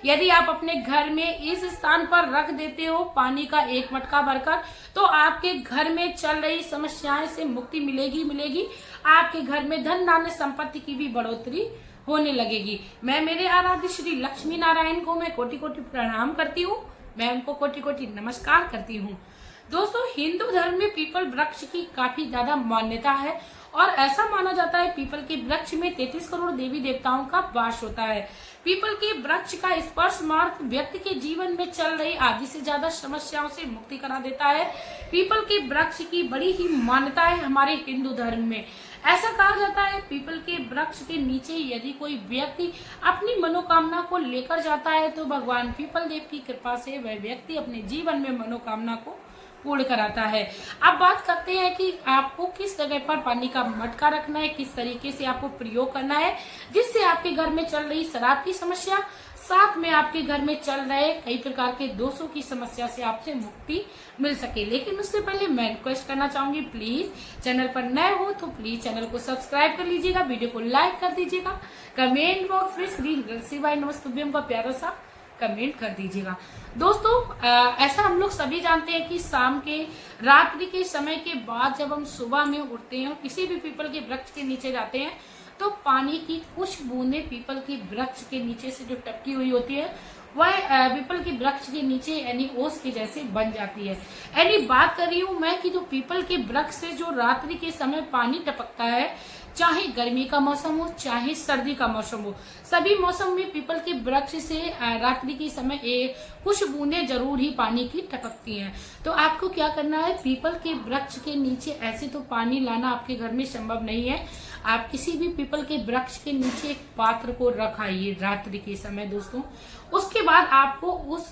यदि आप अपने घर में इस स्थान पर रख देते हो पानी का एक मटका भरकर, तो आपके घर में चल रही समस्याएं से मुक्ति मिलेगी। आपके घर में धन धान्य संपत्ति की भी बढ़ोतरी होने लगेगी। मैं मेरे आराध्य श्री लक्ष्मी नारायण को मैं कोटि कोटि प्रणाम करती हूँ, मैं उनको कोटि कोटि नमस्कार करती हूँ। दोस्तों, हिंदू धर्म में पीपल वृक्ष की काफी ज्यादा मान्यता है और ऐसा माना जाता है पीपल के वृक्ष में 33 करोड़ देवी देवताओं का वास होता है। पीपल के वृक्ष का स्पर्श मात्र व्यक्ति के जीवन में चल रही आधी से ज्यादा समस्याओं से मुक्ति करा देता है। पीपल के वृक्ष की बड़ी ही मान्यता है हमारे हिंदू धर्म में। ऐसा कहा जाता है पीपल के वृक्ष के नीचे यदि कोई व्यक्ति अपनी मनोकामना को लेकर जाता है तो भगवान पीपल देव की कृपा से वह व्यक्ति अपने जीवन में मनोकामना को पूर्ण कराता है। अब बात करते हैं कि आपको किस जगह पर पानी का मटका रखना है, किस तरीके से आपको प्रयोग करना है जिससे आपके घर में चल रही शराब की समस्या, साथ में आपके घर में चल रहे कई प्रकार के दोषों की समस्या से आपसे मुक्ति मिल सके। लेकिन उससे पहले मैं रिक्वेस्ट करना चाहूंगी, प्लीज चैनल पर नए हो तो प्लीज चैनल को सब्सक्राइब कर लीजिएगा, वीडियो को लाइक कर दीजिएगा, कमेंट बॉक्स में श्री शिवाय नमस्तुभ्यम का प्यारा सा कमेंट कर दीजिएगा। दोस्तों, ऐसा हम लोग सभी जानते हैं कि शाम के रात्रि के समय के बाद जब हम सुबह में उठते हैं और किसी भी पीपल के वृक्ष के नीचे जाते हैं तो पानी की कुछ बूंदें पीपल के वृक्ष के नीचे से जो टपकी हुई होती है वह पीपल के वृक्ष के नीचे यानी ओस के जैसे बन जाती है। यानी बात कर रही हूँ मैं कि जो पीपल के वृक्ष से जो रात्रि के समय पानी टपकता है, चाहे गर्मी का मौसम हो चाहे सर्दी का मौसम हो, सभी मौसम में पीपल के वृक्ष से रात्रि के समय कुछ बूंदें जरूर ही पानी की टपकती हैं। तो आपको क्या करना है, पीपल के वृक्ष के नीचे ऐसे तो पानी लाना आपके घर में संभव नहीं है, आप किसी भी पीपल के वृक्ष के नीचे एक पात्र को रखाइए रात्रि के समय दोस्तों। उसके बाद आपको उस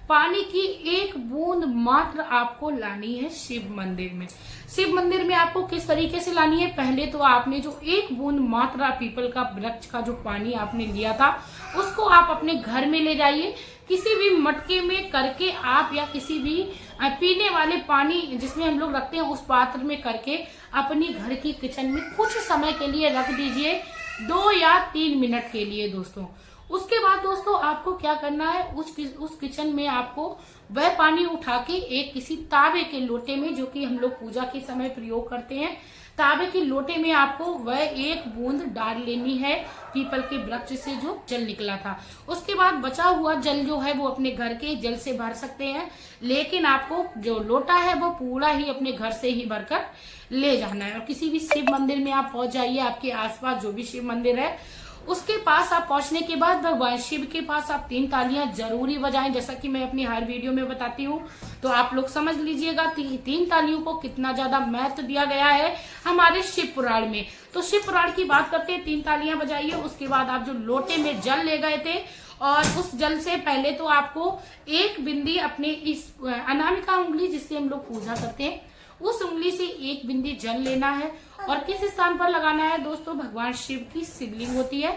पानी की एक बूंद मात्र आपको लानी है शिव मंदिर में। शिव मंदिर में आपको किस तरीके से लानी है, पहले तो आपने जो एक बूंद मात्रा पीपल का वृक्ष का जो पानी आपने लिया था उसको आप अपने घर में ले जाइए, किसी भी मटके में करके आप या किसी भी पीने वाले पानी जिसमें हम लोग रखते हैं उस पात्र में करके अपनी घर की किचन में कुछ समय के लिए रख दीजिए, 2 या 3 मिनट के लिए दोस्तों। उसके बाद दोस्तों आपको क्या करना है, उस किचन में आपको वह पानी उठा के एक किसी तांबे के लोटे में, जो कि हम लोग पूजा के समय प्रयोग करते हैं, तांबे के लोटे में आपको वह एक बूंद डाल लेनी है पीपल के वृक्ष से जो जल निकला था। उसके बाद बचा हुआ जल जो है वो अपने घर के जल से भर सकते हैं, लेकिन आपको जो लोटा है वो पूरा ही अपने घर से ही भरकर ले जाना है। और किसी भी शिव मंदिर में आप पहुंच जाइए, आपके आसपास जो भी शिव मंदिर है उसके पास आप पहुंचने के बाद भगवान शिव के पास आप 3 तालियां जरूरी बजाएं, जैसा कि मैं अपनी हर वीडियो में बताती हूँ। तो आप लोग समझ लीजिएगा 3 तालियों को कितना ज्यादा महत्व दिया गया है हमारे शिव पुराण में। तो शिव पुराण की बात करते हैं, 3 तालियां बजाइए। उसके बाद आप जो लोटे में जल ले गए थे और उस जल से पहले तो आपको एक बिंदी अपने इस अनामिका उंगली जिससे हम लोग पूजा करते हैं उस उंगली से एक बिंदी जल लेना है और किस स्थान पर लगाना है दोस्तों, भगवान शिव की शिवलिंग होती है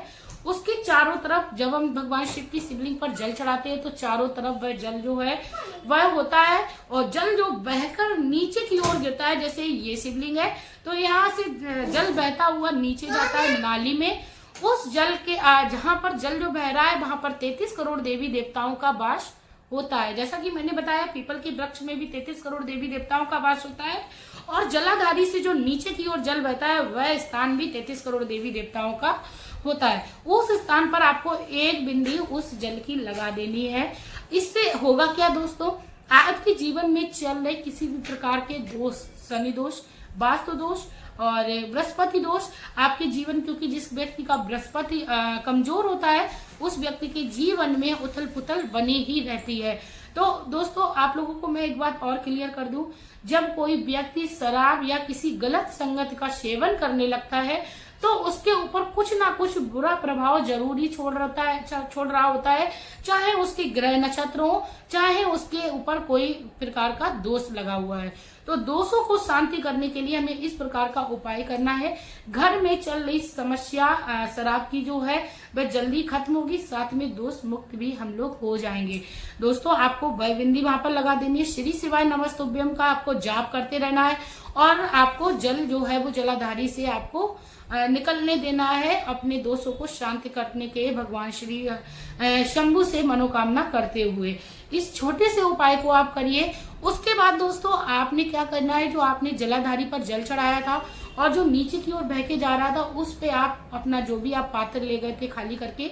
उसके चारों तरफ। जब हम भगवान शिव की शिवलिंग पर जल चढ़ाते हैं तो चारों तरफ वह जल जो है वह होता है और जल जो बहकर नीचे की ओर गिरता है। जैसे ये शिवलिंग है तो यहाँ से जल बहता हुआ नीचे जाता है नाली में। उस जल के जहाँ पर जल जो बह रहा है वहां पर 33 करोड़ देवी देवताओं का वास होता है। जैसा कि मैंने बताया पीपल के वृक्ष में भी 33 करोड़ देवी देवताओं का वास होता है और जलाधारी से जो नीचे की ओर जल बहता है वह स्थान भी 33 करोड़ देवी देवताओं का होता है। उस स्थान पर आपको एक बिंदी उस जल की लगा देनी है। इससे होगा क्या दोस्तों, आपके जीवन में चल रहे किसी भी प्रकार के दोष, शनि दोष, वास्तु दोष और बृहस्पति दोष आपके जीवन, क्योंकि जिस व्यक्ति का बृहस्पति कमजोर होता है उस व्यक्ति के जीवन में उथल पुथल बनी ही रहती है। तो दोस्तों आप लोगों को मैं एक बात और क्लियर कर दूं, जब कोई व्यक्ति शराब या किसी गलत संगत का सेवन करने लगता है तो उसके ऊपर कुछ ना कुछ बुरा प्रभाव जरूर ही छोड़ रहा होता है, चाहे उसके ग्रह नक्षत्र हो, चाहे उसके ऊपर कोई प्रकार का दोष लगा हुआ है। तो दोषों को शांति करने के लिए हमें इस प्रकार का उपाय करना है। घर में चल रही समस्या शराब की जो है वह जल्दी खत्म होगी, साथ में दोष मुक्त भी हम लोग हो जाएंगे। दोस्तों आपको बिंदी वहां पर लगा देनी है, श्री शिवाय नमस्तुभ्यम का आपको जाप करते रहना है और आपको जल जो है वो जलाधारी से आपको निकलने देना है। अपने दोषों को शांत करने के भगवान श्री शंभु से मनोकामना करते हुए इस छोटे से उपाय को आप करिए। उसके बाद दोस्तों आपने क्या करना है, जो आपने जलाधारी पर जल चढ़ाया था और जो नीचे की ओर बह के जा रहा था, उस पे आप अपना जो भी आप पात्र ले गए थे खाली करके,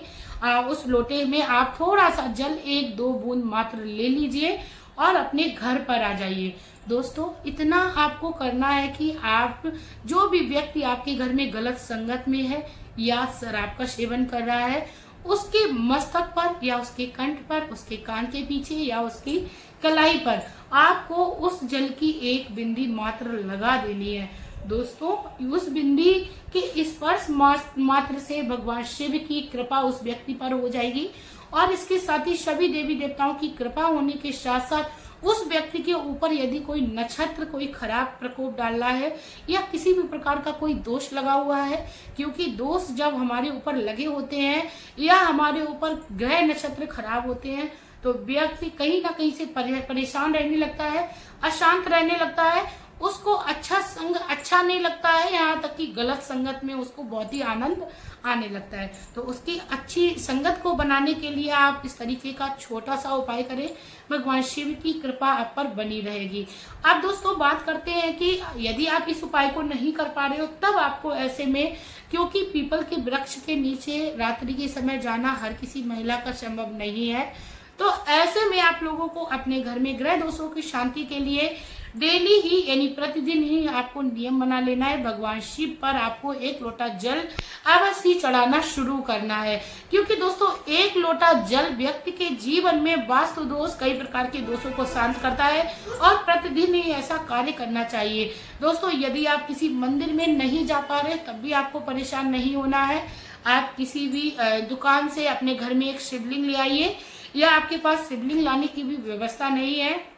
उस लोटे में आप थोड़ा सा जल 1-2 बूंद मात्र ले लीजिए और अपने घर पर आ जाइए। दोस्तों इतना आपको करना है कि आप जो भी व्यक्ति आपके घर में गलत संगत में है या शराब का सेवन कर रहा है, उसके मस्तक पर या उसके कंठ पर, उसके कान के पीछे या उसकी कलाई पर आपको उस जल की 1 बिंदी मात्र लगा देनी है। दोस्तों उस बिंदी के स्पर्श मात्र से भगवान शिव की कृपा उस व्यक्ति पर हो जाएगी और इसके साथ ही सभी देवी देवताओं की कृपा होने के साथ साथ उस व्यक्ति के ऊपर यदि कोई नक्षत्र कोई खराब प्रकोप डाल रहा है या किसी भी प्रकार का कोई दोष लगा हुआ है, क्योंकि दोष जब हमारे ऊपर लगे होते हैं या हमारे ऊपर ग्रह नक्षत्र खराब होते हैं तो व्यक्ति कहीं ना कहीं से परेशान रहने लगता है, अशांत रहने लगता है, उसको अच्छा संग अच्छा नहीं लगता है, यहाँ तक कि गलत संगत में उसको बहुत ही आनंद आने लगता है। तो उसकी अच्छी संगत को बनाने के लिए आप इस तरीके का छोटा सा उपाय करें, भगवान शिव की कृपा आप पर बनी रहेगी। अब दोस्तों बात करते हैं कि यदि आप इस उपाय को नहीं कर पा रहे हो तब आपको ऐसे में, क्योंकि पीपल के वृक्ष के नीचे रात्रि के समय जाना हर किसी महिला का संभव नहीं है, तो ऐसे में आप लोगों को अपने घर में ग्रह दोषों की शांति के लिए डेली ही यानी प्रतिदिन ही आपको नियम बना लेना है। भगवान शिव पर आपको 1 लोटा जल अवश्य ही चढ़ाना शुरू करना है, क्योंकि दोस्तों 1 लोटा जल व्यक्ति के जीवन में वास्तु दोष कई प्रकार के दोषों को शांत करता है और प्रतिदिन ही ऐसा कार्य करना चाहिए। दोस्तों यदि आप किसी मंदिर में नहीं जा पा रहे तब भी आपको परेशान नहीं होना है। आप किसी भी दुकान से अपने घर में एक शिवलिंग ले आइए, या आपके पास शिवलिंग लाने की भी व्यवस्था नहीं है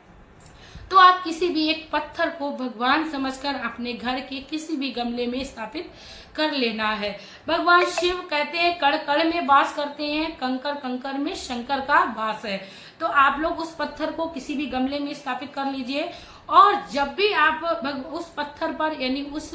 तो आप किसी भी एक पत्थर को भगवान समझकर अपने घर के किसी भी गमले में स्थापित कर लेना है। भगवान शिव कहते हैं कण कण में वास करते हैं, कंकर कंकर में शंकर का वास है। तो आप लोग उस पत्थर को किसी भी गमले में स्थापित कर लीजिए और जब भी आप उस पत्थर पर यानी उस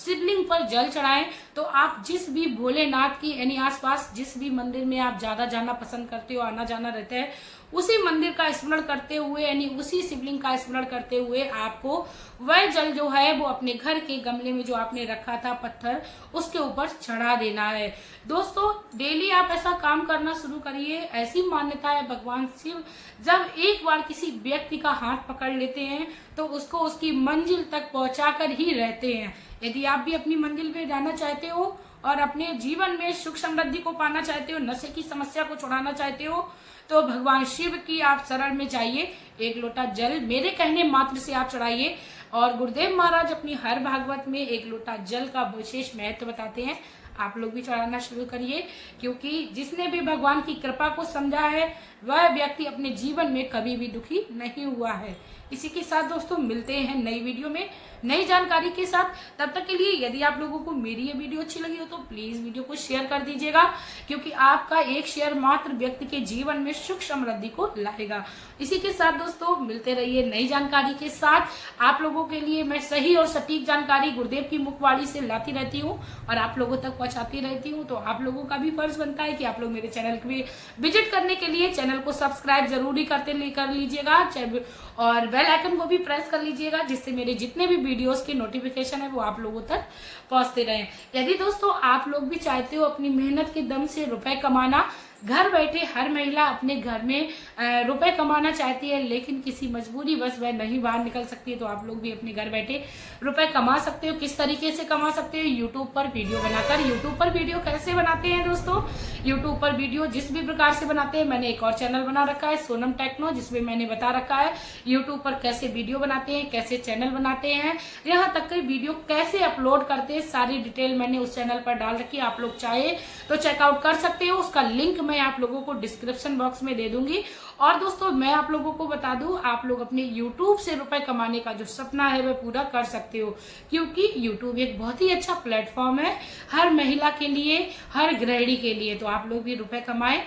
शिवलिंग पर जल चढ़ाएं तो आप जिस भी भोलेनाथ की यानी आसपास जिस भी मंदिर में आप ज्यादा जाना पसंद करते हो, आना जाना रहता है, उसी मंदिर का स्मरण करते हुए यानी उसी शिवलिंग का स्मरण करते हुए आपको वह जल जो है वो अपने घर के गमले में जो आपने रखा था पत्थर उसके ऊपर चढ़ा देना है। दोस्तों डेली आप ऐसा काम करना शुरू करिए। ऐसी मान्यता है भगवान शिव जब एक बार किसी व्यक्ति का हाथ पकड़ लेते हैं तो उसको उसकी मंजिल तक पहुंचाकर ही रहते हैं। यदि आप भी अपनी मंजिल पे जाना चाहते हो और अपने जीवन में सुख समृद्धि को पाना चाहते हो, नशे की समस्या को छुड़ाना चाहते हो, तो भगवान शिव की आप शरण में जाइए। 1 लोटा जल मेरे कहने मात्र से आप चढ़ाइए और गुरुदेव महाराज अपनी हर भागवत में 1 लोटा जल का विशेष महत्व बताते हैं। आप लोग भी चढ़ाना शुरू करिए, क्योंकि जिसने भी भगवान की कृपा को समझा है वह व्यक्ति अपने जीवन में कभी भी दुखी नहीं हुआ है। इसी के साथ दोस्तों मिलते हैं नई वीडियो में नई जानकारी के साथ। तब तक के लिए यदि आप लोगों को मेरी ये वीडियो अच्छी लगी हो तो प्लीज वीडियो को शेयर कर दीजिएगा, क्योंकि आपका एक शेयर मात्र व्यक्ति के जीवन में सुख समृद्धि को लाएगा। इसी के साथ दोस्तों मिलते रहिए नई जानकारी के साथ। आप लोगों के लिए मैं सही और सटीक जानकारी गुरुदेव की मुखवाणी से लाती रहती हूँ और आप लोगों तक पहुंचाती रहती हूँ। तो आप लोगों का भी फर्ज बनता है कि आप लोग मेरे चैनल पे विजिट करने के लिए चैनल को सब्सक्राइब जरूरी कर लीजिएगा और बेल आइकन को भी प्रेस कर लीजिएगा, जिससे मेरे जितने भी वीडियोस के नोटिफिकेशन है वो आप लोगों तक पहुंचते रहे। यदि दोस्तों आप लोग भी चाहते हो अपनी मेहनत के दम से रुपए कमाना, घर बैठे हर महिला अपने घर में रुपए कमाना चाहती है लेकिन किसी मजबूरी बस वह नहीं बाहर निकल सकती है, तो आप लोग भी अपने घर बैठे रुपए कमा सकते हो। किस तरीके से कमा सकते हो? यूट्यूब पर वीडियो बनाकर। यूट्यूब पर वीडियो कैसे बनाते हैं दोस्तों? यूट्यूब पर वीडियो जिस भी प्रकार से बनाते हैं, मैंने एक और चैनल बना रखा है सोनम टेक्नो, जिसमें मैंने बता रखा है यूट्यूब पर कैसे वीडियो बनाते हैं, कैसे चैनल बनाते हैं, यहाँ तक कि वीडियो कैसे अपलोड करते हैं, सारी डिटेल मैंने उस चैनल पर डाल रखी है। आप लोग चाहे तो चेकआउट कर सकते हो, उसका लिंक मैं आप लोगों को डिस्क्रिप्शन बॉक्स में दे दूंगी। और दोस्तों मैं आप लोगों को बता दूं, आप लोग अपने YouTube से रुपए कमाने का जो सपना है वह पूरा कर सकते हो, क्योंकि YouTube एक बहुत ही अच्छा प्लेटफॉर्म है हर महिला के लिए, हर गृहिणी के लिए। तो आप लोग भी रुपए कमाएं।